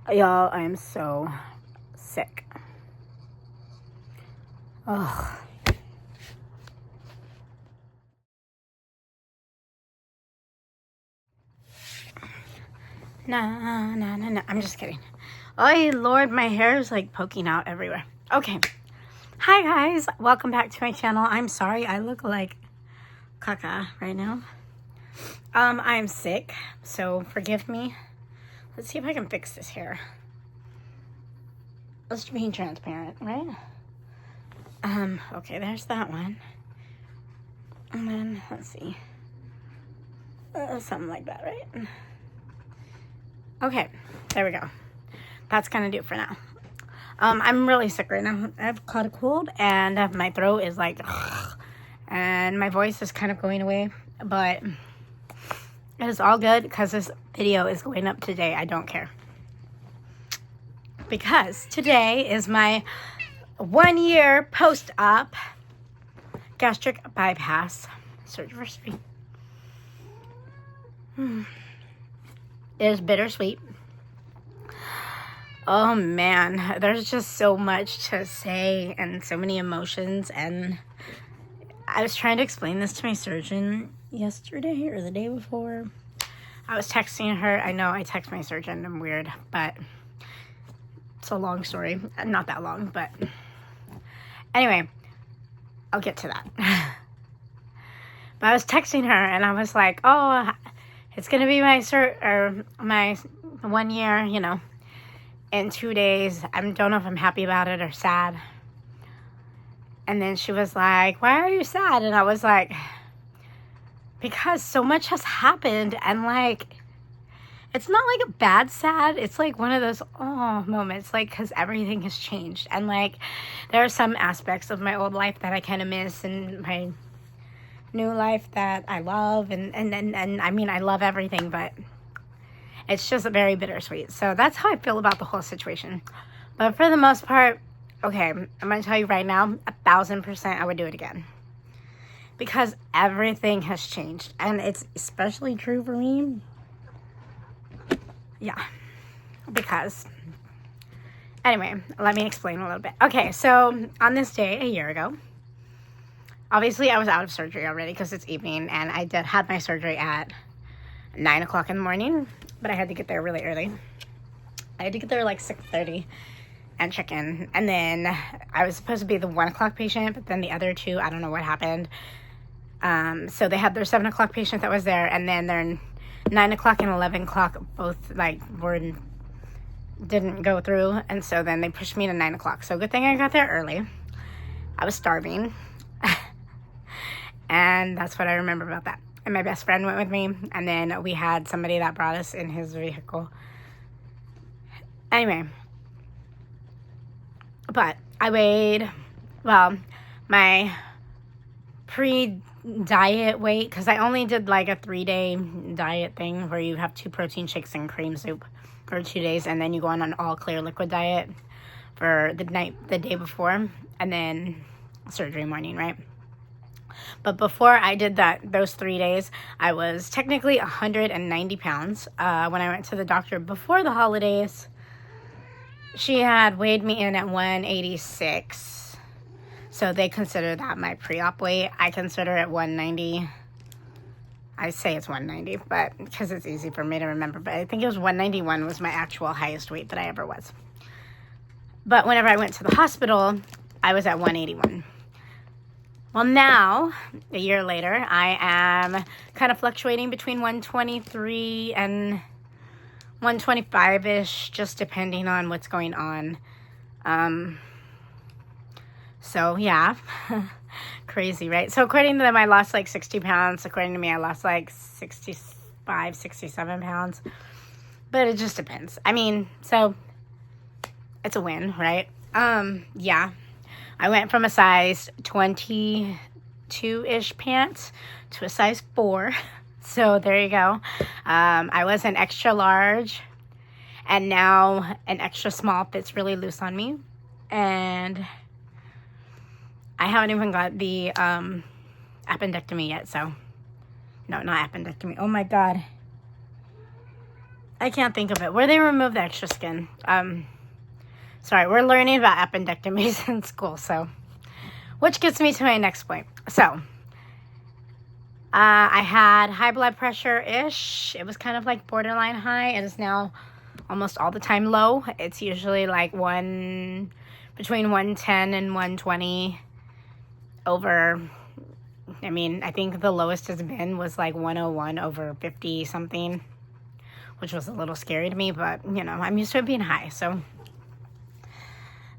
Y'all, I am so sick. Ugh. Nah, nah, nah, nah. I'm just kidding. Oh, Lord, my hair is like poking out everywhere. Okay. Hi, guys. Welcome back to my channel. I'm sorry I look like caca right now. I'm sick, so forgive me. Let's see if I can fix this hair. Let's be transparent, right? Okay, there's that one. And then, let's see. Something like that, right? Okay, there we go. That's gonna do it for now. I'm really sick right now. I've caught a cold, and my throat is like, and my voice is kind of going away, but it is all good because this video is going up today. I don't care. Because today is my 1 year post-op gastric bypass surgery. It is bittersweet. Oh man, there's just so much to say and so many emotions, and I was trying to explain this to my surgeon yesterday or the day before. I was texting her. I know I text my surgeon. I'm weird, but it's a long story. Not that long, but anyway, I'll get to that. But I was texting her, and I was like, "Oh, it's gonna be my my 1 year, you know, in 2 days. I don't know if I'm happy about it or sad." And then she was like, "Why are you sad?" And I was like, because so much has happened, and like, it's not like a bad sad. It's like one of those moments, like, because everything has changed, and like, there are some aspects of my old life that I kind of miss, and my new life that I love, and I mean, I love everything, but it's just very bittersweet. So that's how I feel about the whole situation. But for the most part, okay, I'm gonna tell you right now, 1000% I would do it again. Because everything has changed. And it's especially true for me. Yeah. Because, anyway, let me explain a little bit. Okay, so on this day, a year ago, obviously I was out of surgery already because it's evening. And I had my surgery at 9 o'clock in the morning. But I had to get there really early. I had to get there like 6:30 and check in. And then I was supposed to be the 1 o'clock patient, but then the other two, I don't know what happened. So they had their 7 o'clock patient that was there, and then their 9 o'clock and 11 o'clock both like didn't go through, and so then they pushed me to 9 o'clock. So good thing I got there early. I was starving. And that's what I remember about that. And my best friend went with me, and then we had somebody that brought us in his vehicle. Anyway, but I weighed, well, my pre-diet weight, because I only did like a 3-day diet thing where you have 2 protein shakes and cream soup for 2 days, and then you go on an all clear liquid diet for the day before, and then surgery morning, right? But before I did those 3 days, I was technically 190 pounds. When I went to the doctor before the holidays, she had weighed me in at 186. So they consider that my pre-op weight. I consider it 190. I say it's 190, but because it's easy for me to remember. But I think it was 191 was my actual highest weight that I ever was. But whenever I went to the hospital, I was at 181. Well, now, a year later, I am kind of fluctuating between 123 and 125-ish, just depending on what's going on. So, yeah, crazy, right? So, according to them, I lost like 60 pounds. According to me, I lost like 65, 67 pounds. But it just depends. I mean, so, it's a win, right? Yeah. I went from a size 22-ish pants to a size 4. So there you go. I was an extra large, and now an extra small fits really loose on me. And I haven't even got the appendectomy yet. So, no, not appendectomy. Oh my God. I can't think of it. Where they remove the extra skin. Sorry, we're learning about appendectomies in school, so. Which gets me to my next point. So, I had high blood pressure-ish. It was kind of like borderline high. It is now almost all the time low. It's usually like between 110 and 120 over, I mean, I think the lowest has been was like 101 over 50 something, which was a little scary to me, but you know, I'm used to it being high, so.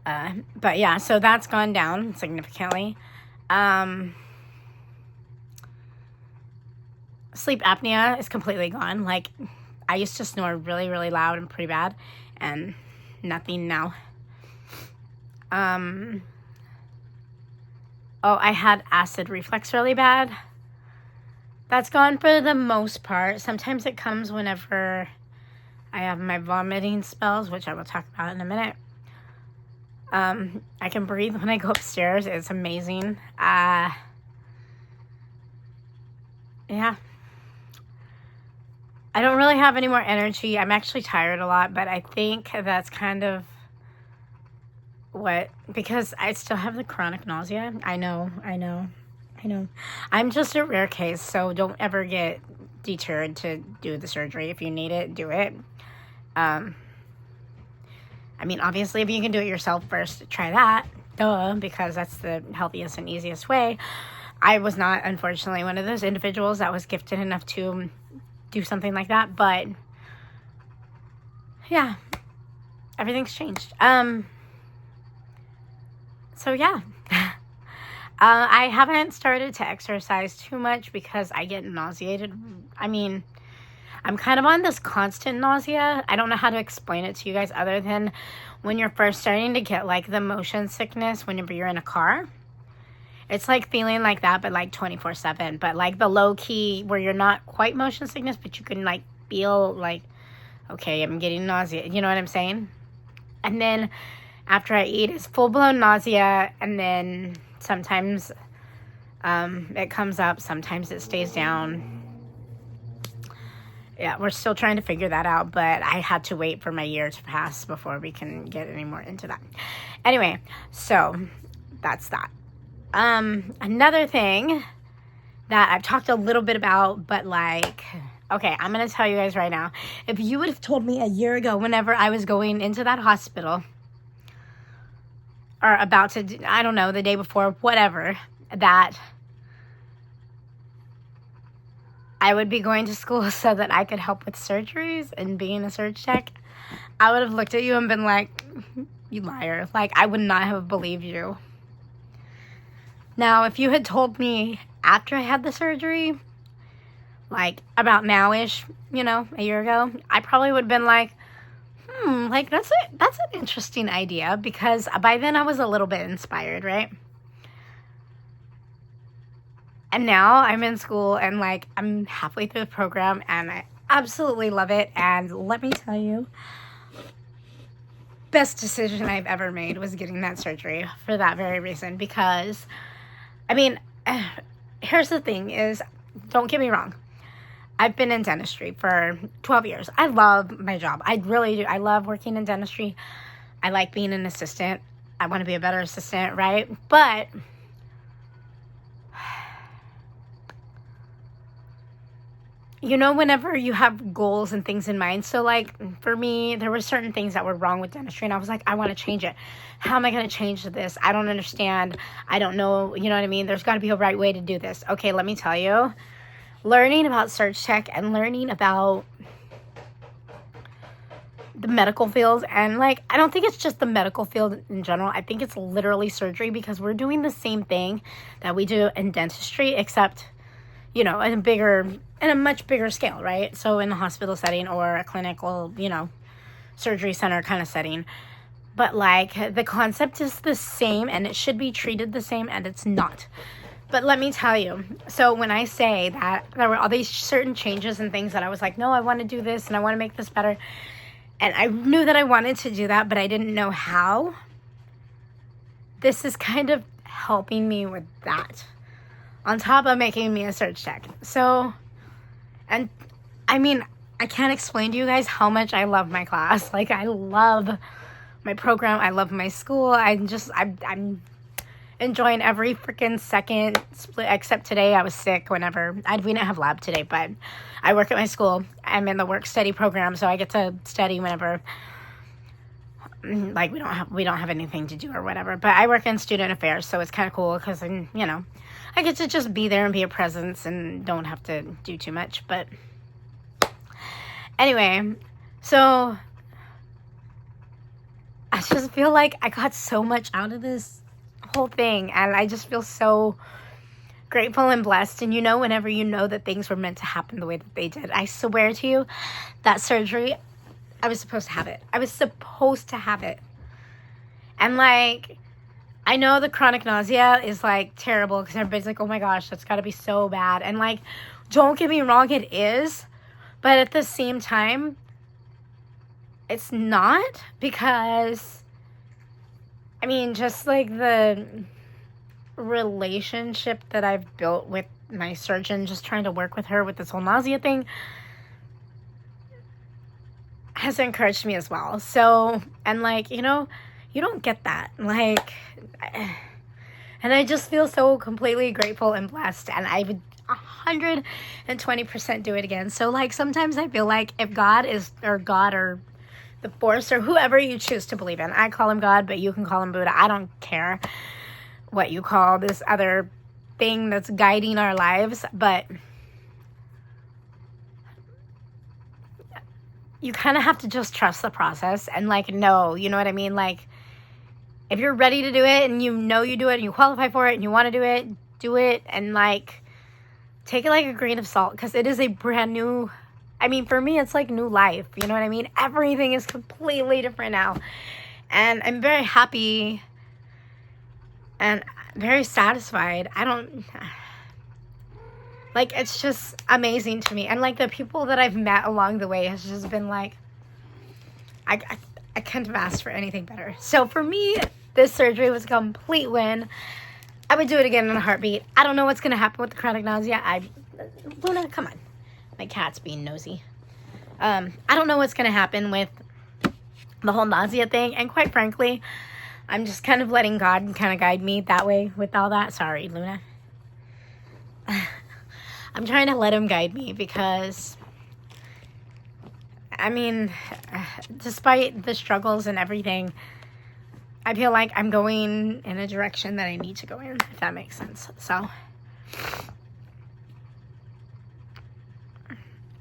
But yeah, so that's gone down significantly. Sleep apnea is completely gone. Like, I used to snore really, really loud and pretty bad, and nothing now. Oh, I had acid reflux really bad. That's gone for the most part. Sometimes it comes whenever I have my vomiting spells, which I will talk about in a minute. I can breathe when I go upstairs. It's amazing. Yeah. I don't really have any more energy. I'm actually tired a lot, but I think that's kind of because I still have the chronic nausea. I know. I'm just a rare case, so don't ever get deterred to do the surgery. If you need it, do it. I mean, obviously, if you can do it yourself first, try that. Duh, because that's the healthiest and easiest way. I was not, unfortunately, one of those individuals that was gifted enough to do something like that. But, yeah, everything's changed. So, yeah. I haven't started to exercise too much because I get nauseated. I mean, I'm kind of on this constant nausea. I don't know how to explain it to you guys other than when you're first starting to get like the motion sickness whenever you're in a car. It's like feeling like that, but like 24/7. But like the low key where you're not quite motion sickness, but you can like feel like, okay, I'm getting nausea. You know what I'm saying? And then after I eat, it's full-blown nausea. And then sometimes it comes up. Sometimes it stays down. Yeah, we're still trying to figure that out, but I had to wait for my year to pass before we can get any more into that. Anyway, so that's that. Another thing that I've talked a little bit about, but like, okay, I'm going to tell you guys right now. If you would have told me a year ago, whenever I was going into that hospital, or about to, I don't know, the day before, whatever, that I would be going to school so that I could help with surgeries and being a surge tech, I would have looked at you and been like, you liar. Like, I would not have believed you. Now, if you had told me after I had the surgery, like about now-ish, you know, a year ago, I probably would have been like, like that's an interesting idea, because by then I was a little bit inspired, right? And now I'm in school and like I'm halfway through the program and I absolutely love it. And let me tell you, best decision I've ever made was getting that surgery for that very reason. Because, I mean, here's the thing is, don't get me wrong. I've been in dentistry for 12 years. I love my job. I really do. I love working in dentistry. I like being an assistant. I want to be a better assistant, right? But you know, whenever you have goals and things in mind, so like for me, there were certain things that were wrong with dentistry and I was like, I want to change it. How am I going to change this? I don't understand. I don't know. You know what I mean? There's got to be a right way to do this. Okay, let me tell you, learning about surge tech and learning about the medical field, and like, I don't think it's just the medical field in general. I think it's literally surgery, because we're doing the same thing that we do in dentistry, except, you know, in a much bigger scale, right? So in a hospital setting or a clinical, you know, surgery center kind of setting. But like, the concept is the same and it should be treated the same, and it's not. But let me tell you, so when I say that there were all these certain changes and things that I was like, no, I want to do this and I want to make this better. And I knew that I wanted to do that, but I didn't know how. This is kind of helping me with that, on top of making me a surge tech. So, and I mean, I can't explain to you guys how much I love my class. Like, I love my program. I love my school. I'm enjoying every freaking second split, except today I was sick we didn't have lab today, but I work at my school. I'm in the work study program, so I get to study whenever, like, we don't have anything to do or whatever. But I work in student affairs, so it's kind of cool because, you know, I get to just be there and be a presence and don't have to do too much. But anyway, so I just feel like I got so much out of this whole thing, and I just feel so grateful and blessed. And you know, whenever you know that things were meant to happen the way that they did, I swear to you, that surgery, I was supposed to have it. I was supposed to have it. And like, I know the chronic nausea is like terrible because everybody's like, oh my gosh, that's got to be so bad. And like, don't get me wrong, it is. But at the same time, it's not, because, I mean, just like the relationship that I've built with my surgeon, just trying to work with her with this whole nausea thing, has encouraged me as well. So, and like, you know, you don't get that. Like, and I just feel so completely grateful and blessed, and I would 120% do it again. So like, sometimes I feel like if God or the force or whoever you choose to believe in, I call him God, but you can call him Buddha. I don't care what you call this other thing that's guiding our lives, but you kind of have to just trust the process and like, no, you know what I mean? Like, if you're ready to do it and you know you do it and you qualify for it and you want to do it, and like, take it like a grain of salt, because it is a brand new, I mean, for me, it's like new life. You know what I mean? Everything is completely different now. And I'm very happy and very satisfied. Like, it's just amazing to me. And like, the people that I've met along the way has just been like, I couldn't have asked for anything better. So for me, this surgery was a complete win. I would do it again in a heartbeat. I don't know what's going to happen with the chronic nausea. Luna, come on. My cat's being nosy. I don't know what's going to happen with the whole nausea thing. And quite frankly, I'm just kind of letting God kind of guide me that way with all that. Sorry, Luna. I'm trying to let him guide me because, I mean, despite the struggles and everything, I feel like I'm going in a direction that I need to go in, if that makes sense. So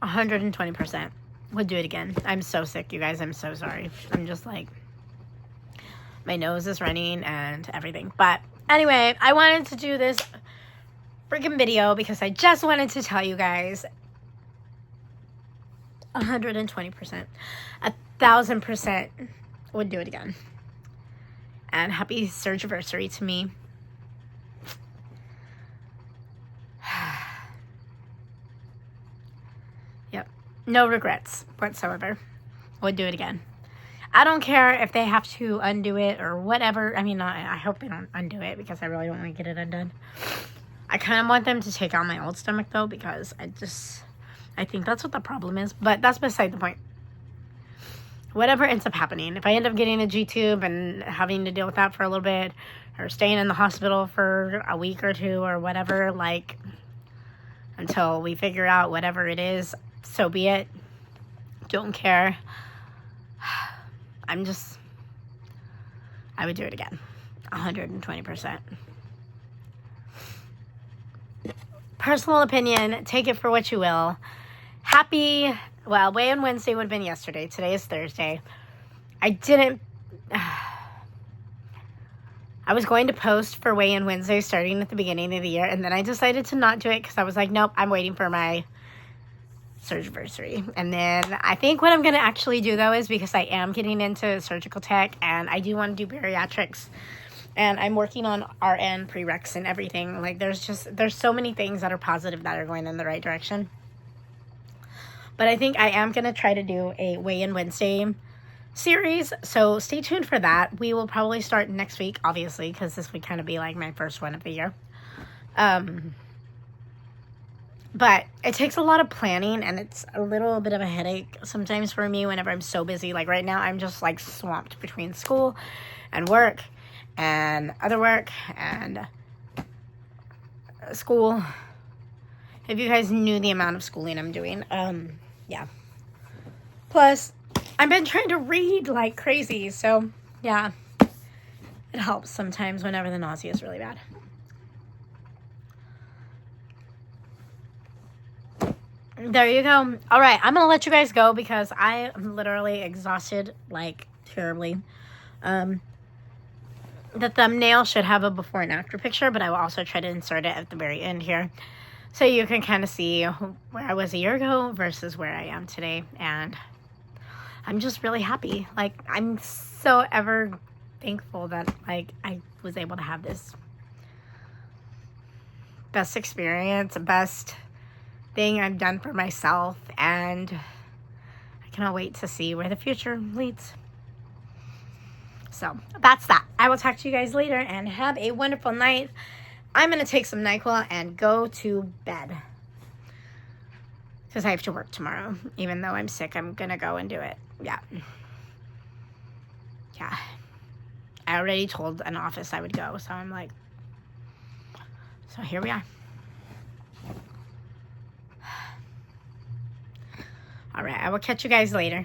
120% would do it again. I'm so sick, you guys. I'm so sorry. I'm just like, my nose is running and everything. But anyway, I wanted to do this freaking video because I just wanted to tell you guys 120%, 1,000% would do it again. And happy surgiversary to me. Yep. No regrets whatsoever. Would do it again. I don't care if they have to undo it or whatever. I mean, I hope they don't undo it because I really don't want to get it undone. I kind of want them to take out my old stomach though, because I think that's what the problem is. But that's beside the point. Whatever ends up happening, if I end up getting a G-tube and having to deal with that for a little bit, or staying in the hospital for a week or two or whatever, like, until we figure out whatever it is, so be it. Don't care. I would do it again. 120%. Personal opinion, take it for what you will. Well, weigh-in Wednesday would have been yesterday. Today is Thursday. I was going to post for weigh-in Wednesday starting at the beginning of the year, and then I decided to not do it because I was like, nope, I'm waiting for my surgiversary. And then I think what I'm going to actually do, though, is because I am getting into surgical tech, and I do want to do bariatrics, and I'm working on RN prereqs and everything. Like, there's so many things that are positive that are going in the right direction. But I think I am going to try to do a weigh-in Wednesday series. So stay tuned for that. We will probably start next week, obviously, because this would kind of be like my first one of the year. But it takes a lot of planning, and it's a little bit of a headache sometimes for me whenever I'm so busy. Like right now, I'm just like swamped between school and work and other work and school. If you guys knew the amount of schooling I'm doing, yeah. Plus, I've been trying to read like crazy, so yeah, it helps sometimes whenever the nausea is really bad. There you go. All right, I'm gonna let you guys go because I am literally exhausted, like terribly. The thumbnail should have a before and after picture, but I will also try to insert it at the very end here, so you can kind of see where I was a year ago versus where I am today. And I'm just really happy. Like, I'm so ever thankful that like I was able to have this best experience, best thing I've done for myself, and I cannot wait to see where the future leads. So that's that. I will talk to you guys later, and have a wonderful night. I'm gonna take some NyQuil and go to bed because I have to work tomorrow. Even though I'm sick, I'm gonna go and do it. Yeah. I already told an office I would go, so I'm like, so here we are. All right, I will catch you guys later.